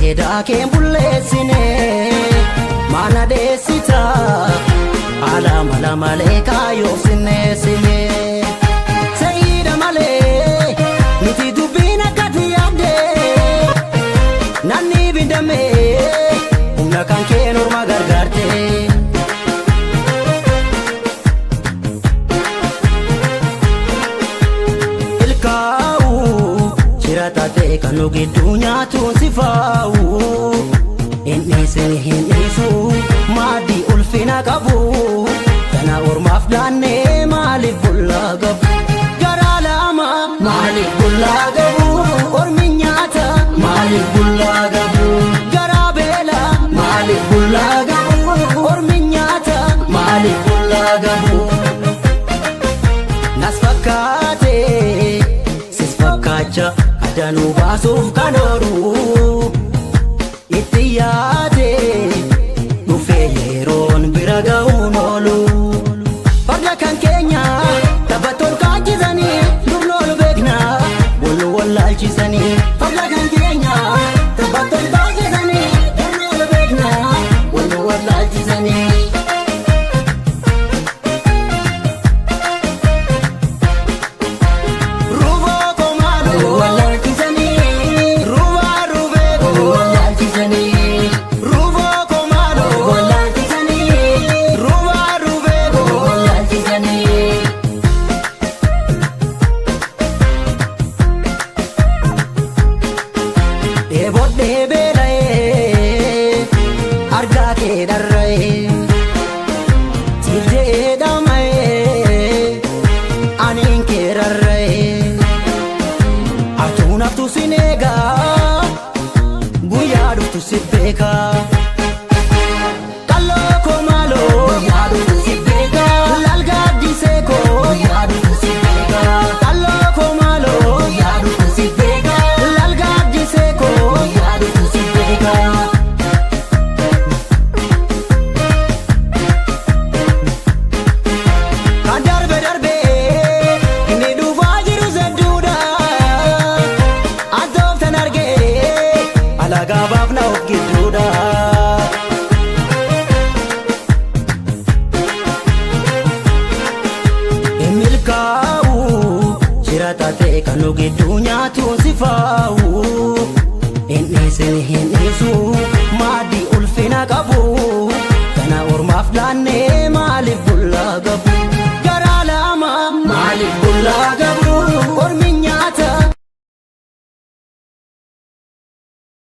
Eda ken bullesine mana desita ala mala maleka yofsine sine sayida male niti dubina katiyade nani bindame umna kan ken orma gargarte ilkau chiratate kanugi dunya tun sifau Hinnisu madi ulfina qabu kana ormaaf daanne maalif bullaa qabu garaa lama maalif bullaa qabu ormi nyaata maalif bullaa qabu garaa beela maalif bullaa qabu ormi nyaata maalif bullaa qabu nas fakkaate sis fakkaacha adanuu baasuuf kan oolu Itiyade nufe yeron biragaun olu Parla kan Kenya tabaton kajizani dublol begna bolu wallal chisani Parla kan Kenya tabaton kajizani dublol begna bolu wallal chisani Ruvo komalo wallal chisani Ruva ruve wallal chisani Ruvo komalo wallal chisani Ruva ruve wallal chisani Debodde belae arga ke darrae Tilde damae anin ke rarrae Atuna tu sinega Guyadu tu sibeka Kallo komalo Guyadu tu sibeka Lalga diseko Guyadu tu sibeka Kallo komalo Guyadu tu sibeka Lalga diseko Guyadu tu sibeka Darbe darbe Inni dhufa jiru sedduudha Addooftan arge Alagabaaf na of gidduudha Milkaa'u shiratate kanu gidduu nyaatuun sifaa'u Hinnisu maaddi ulfina qabu kana ormaaf laannee